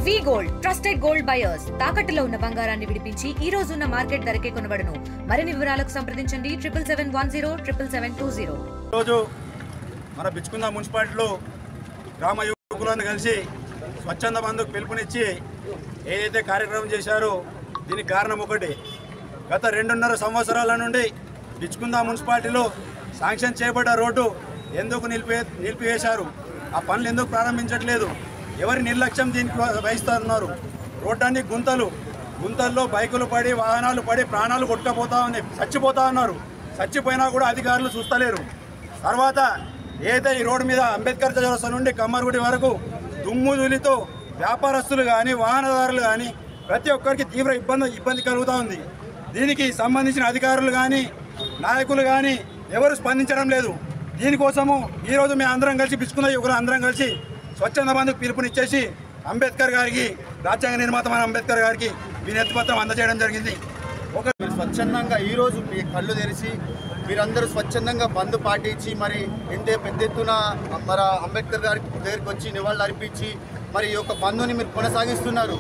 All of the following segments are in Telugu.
వి గోల్డ్ ట్రస్టెడ్ గోల్డ్ బయర్స్ తాకట్టులో ఉన్న బంగారాన్ని విడిపించి ఈ రోజు ఉన్న మార్కెట్ ధరకే కొనబడును. మరిన్ని వివరాలకు సంప్రదించండి 7710772020. రోజు మన బిచ్చుకుంద మున్సిపాలిటీలో గ్రామ యువకులను కలిసి స్వచ్ఛంద బంధుకు పిలుపునిచ్చి ఏదైతే కార్యక్రమం చేశారో దీనికి కారణం ఒకటి. గత 2.5 సంవత్సరాల నుండి బిచ్చుకుంద మున్సిపాలిటీలో శాంక్షన్ చేయబడ్డ రోడ్డు ఎందుకు నిలిపివేశారు? ఆ పనులు ఎందుకు ప్రారంభించట్లేదు? ఎవరి నిర్లక్ష్యం దీనికి వహిస్తున్నారు? రోడ్డన్నీ గుంతల్లో బైకులు పడి వాహనాలు పడి ప్రాణాలు కొట్టుకపోతా ఉన్నాయి, చచ్చిపోతా ఉన్నారు. చచ్చిపోయినా కూడా అధికారులు చూస్తలేరు. తర్వాత ఏదైతే ఈ రోడ్డు మీద అంబేద్కర్ చౌరస్తా నుండి కమ్మరగుడి వరకు దుమ్ముదులితో వ్యాపారస్తులు కానీ వాహనదారులు కానీ ప్రతి ఒక్కరికి తీవ్ర ఇబ్బంది కలుగుతూ ఉంది. దీనికి సంబంధించిన అధికారులు కానీ నాయకులు కానీ ఎవరు స్పందించడం లేదు. దీనికోసము ఈరోజు మేము అందరం కలిసి బిచ్చుకుంద యువకులు అందరం కలిసి స్వచ్ఛంద బంధుకు పిలుపునిచ్చేసి అంబేద్కర్ గారికి, రాజ్యాంగ నిర్మాత అంబేద్కర్ గారికి వినతి పత్రం అందజేయడం జరిగింది. మీరు స్వచ్ఛందంగా ఈరోజు మీ కళ్ళు తెరిచి మీరందరూ స్వచ్ఛందంగా బంద్ పాటించి మరి పెద్ద ఎత్తున మరి అంబేద్కర్ గారి దగ్గరికి వచ్చి నివాళులు అర్పించి మరి ఈ యొక్క బంధుని మీరు కొనసాగిస్తున్నారు.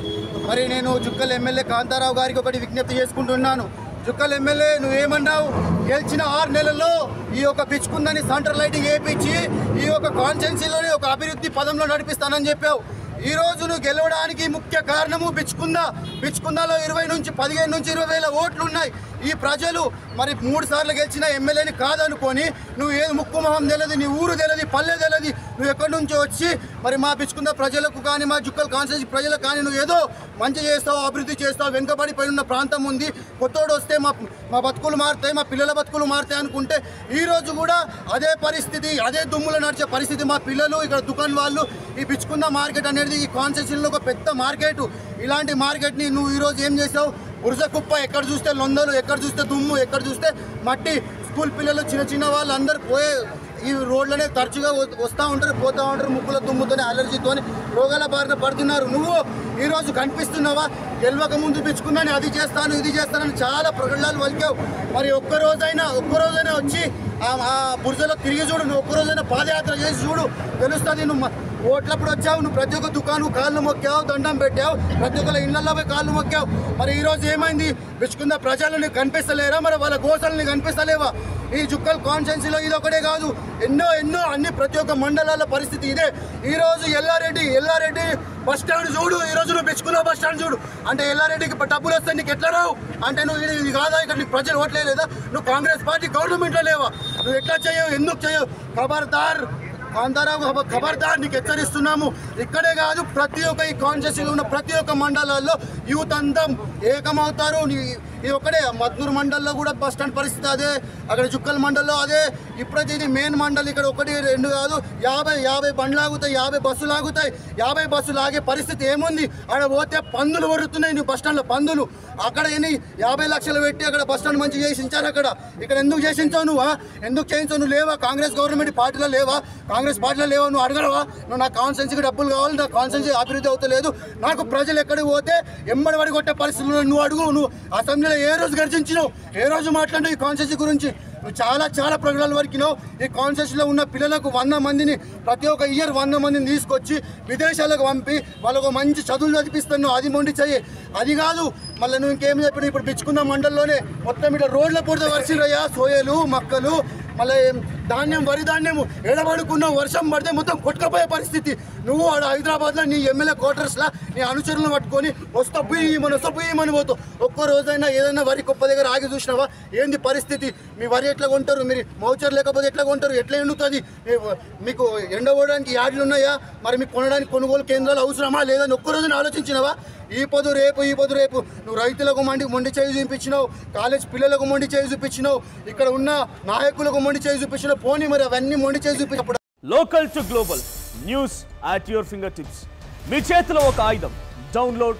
మరి నేను జుక్కల్ ఎమ్మెల్యే కాంతారావు గారికి ఒకటి విజ్ఞప్తి చేసుకుంటున్నాను. జుక్కల్ ఎమ్మెల్యే నువ్వేమన్నావు? గెలిచిన 6 నెలల్లో ఈ యొక్క బిచ్చుకుందని సెంట్రల్ లైటింగ్ వేయించి ఈ యొక్క కాన్స్టిట్యున్సీలోనే ఒక అభివృద్ధి పదంలో నడిపిస్తానని చెప్పావు. ఈరోజు నువ్వు గెలవడానికి ముఖ్య కారణము బిచ్చుకుందలో 20 నుంచి 15 నుంచి 20 వేల ఓట్లు ఉన్నాయి. ఈ ప్రజలు మరి 3 సార్లు గెలిచిన ఎమ్మెల్యేని కాదనుకొని నువ్వు ఏది ముక్కు మొహం తెలియదు, నీ ఊరు తెలియదు, పల్లె తెలియదు, నువ్వు ఎక్కడి నుంచో వచ్చి మరి మా బిచ్చుకుంద ప్రజలకు కానీ మా జుక్కల్ కాన్స్టిట్యున్సీ ప్రజలకు కానీ నువ్వు ఏదో మంచి చేస్తావు, అభివృద్ధి చేస్తావు, వెనుకబడిపోయి ఉన్న ప్రాంతం ఉంది, కొత్తోడు వస్తే మా బతుకులు మారుతాయి, మా పిల్లల బతుకులు మారుతాయి అనుకుంటే ఈరోజు కూడా అదే పరిస్థితి, అదే దుమ్ములో నడిచే పరిస్థితి. మా పిల్లలు ఇక్కడ దుకాణం వాళ్ళు ఈ బిచ్చుకుంద మార్కెట్ అనేది ఈ కాన్స్టిట్యున్సీలో ఒక పెద్ద మార్కెట్. ఇలాంటి మార్కెట్ని నువ్వు ఈరోజు ఏం చేసావు? బురజ కుప్ప, ఎక్కడ చూస్తే లొందలు, ఎక్కడ చూస్తే దుమ్ము, ఎక్కడ చూస్తే మట్టి. స్కూల్ పిల్లలు చిన్న వాళ్ళు అందరు పోయే ఈ రోడ్లనే తరచుగా వస్తూ ఉంటారు, పోతూ ఉంటారు, ముక్కుల దుమ్ముతోనే అలర్జీతోని రోగాల బారిన పడుతున్నారు. నువ్వు ఈరోజు కనిపిస్తున్నావా? గెలవక ముందు బిచ్చుకుందని అది చేస్తాను ఇది చేస్తానని చాలా ప్రకటనలు పలికావు. మరి ఒక్కరోజైనా వచ్చి ఆ బురజలో తిరిగి చూడు, నువ్వు ఒక్కరోజైనా పాదయాత్ర చేసి చూడు, తెలుస్తుంది. నువ్వు ఓట్లప్పుడు వచ్చావు, నువ్వు ప్రతి ఒక్క దుకాణం కాళ్ళు మొక్కావు, దండం పెట్టావు, ప్రతి ఒక్కరి ఇళ్లలో పోయి కాళ్ళు మొక్కావు. మరి ఈరోజు ఏమైంది? బిచ్చుకుంద ప్రజలు నీకు కనిపిస్తలేరా? మరి వాళ్ళ గోసలు నీకు కనిపిస్తలేవా? ఈ జుక్కల్ కాన్స్టిట్యున్సీలో ఇది ఒకటే కాదు, ఎన్నో అన్ని ప్రతి ఒక్క మండలాల పరిస్థితి ఇదే. ఈరోజు ఎల్లారెడ్డి బస్ స్టాండ్ చూడు, ఈరోజు నువ్వు బిచ్చుకుంద బస్ స్టాండ్ చూడు. అంటే ఎల్లారెడ్డికి డబ్బులు వస్తే నీకు ఎట్లా రావు? అంటే నువ్వు ఇది కాదా? ఇక్కడ నీకు ప్రజలు ఓట్లేదా? నువ్వు కాంగ్రెస్ పార్టీ గవర్నమెంట్లో లేవా? నువ్వు ఎట్లా చేయవు? ఎందుకు చేయవు? ఖబర్దార్ కాంతారావు, ఖబర్దార్, నీకు హెచ్చరిస్తున్నాము. ఇక్కడే కాదు, ప్రతి ఒక్క ఈ కాన్స్టిట్యున్సీలో ఉన్న ప్రతి ఒక్క మండలాల్లో యూత్ అంతా ఏకమవుతారు. ఈ ఒక్కడే మద్నూరు మండల్లో కూడా బస్ స్టాండ్ పరిస్థితి అదే, అక్కడ జుక్కల్ మండల్లో అదే. ఇప్పుడైతే ఇది మెయిన్ మండల్, ఇక్కడ 1, 2 కాదు 50 బండ్లు ఆగుతాయి, 50 బస్సులు ఆగుతాయి. 50 బస్సులు ఆగే పరిస్థితి ఏముంది? అక్కడ పోతే పందులు వరుతున్నాయి, నువ్వు బస్ స్టాండ్లో పందులు. అక్కడ 50 లక్షలు పెట్టి అక్కడ బస్ స్టాండ్ మంచిగా చేసించారు. ఇక్కడ ఎందుకు చేసించావు నువ్వు? ఎందుకు చేయించావు? నువ్వు లేవా? కాంగ్రెస్ గవర్నమెంట్ పార్టీలో లేవా? కాంగ్రెస్ పార్టీలో లేవా? నువ్వు అడగలవా? నువ్వు నా కాన్స్టిట్యున్సీకి డబ్బులు కావాలి, నా కాన్స్టిట్యున్సీ అభివృద్ధి అవుతలేదు, నాకు ప్రజలు ఎక్కడికి పోతే ఎమ్మడి పడి కొట్టే పరిస్థితుల్లో నువ్వు అడుగు. నువ్వు అసెంబ్లీలో ఏ రోజు గర్జించినావు? ఏ రోజు మాట్లాడినావు ఈ కాన్స్టిట్యున్సీ గురించి? నువ్వు చాలా ప్రకటనలు వరకినావు. ఈ కాన్స్టిట్యున్సీలో ఉన్న పిల్లలకు 100 మందిని ప్రతి ఒక్క ఇయర్ 100 మందిని తీసుకొచ్చి విదేశాలకు పంపి వాళ్ళకు మంచి చదువులు చదివిస్తున్నావు. అది మొండి చెయ్యి. అది కాదు, మళ్ళీ నువ్వు ఇంకేం చెప్పినావు? ఇప్పుడు బిచ్చుకుంద మండలంలోనే మొత్తం ఇట్లా రోడ్ల పూర్తి వర్షిరయ్యా, సోయలు మొక్కలు, మళ్ళీ వరి ధాన్యము ఎడబడుకున్న వర్షం పడితే మొత్తం కొట్టుకపోయే పరిస్థితి. నువ్వు ఆడ హైదరాబాద్లో నీ ఎమ్మెల్యే క్వార్టర్స్లో నీ అనుచరులను పట్టుకొని వస్తా పోయి పోతావు. ఒక్క రోజైనా ఏదైనా వరి కుప్ప దగ్గర ఆగి చూసినావా? ఏంది పరిస్థితి? మీ వరి ఎట్లా కొంటారు? మీరు మౌచర్ లేకపోతే ఎట్లా కొంటారు? ఎట్లా ఎండుతుంది? మీకు ఎండబోవడానికి యార్డులు ఉన్నాయా? మరి మీకు కొనడానికి కొనుగోలు కేంద్రాలు అవసరమా లేదని ఒక్క రోజున ఆలోచించినావా? ఈ పొద్దు రేపు నువ్వు రైతులకు మొండి చేయి చూపించినావు, కాలేజ్ పిల్లలకు మొండి చేయి చూపించినావు, ఇక్కడ ఉన్న నాయకులకు మొండి చేయి చూపించినావు. పోనీ మరి అవన్నీ మొండి చేయి చూపించినప్పుడు local to global news at your finger tips. మీ చేతిలో ఒక ఆయుధం. Download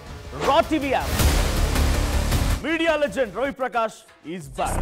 R TV app. Media legend Ravi Prakash is back.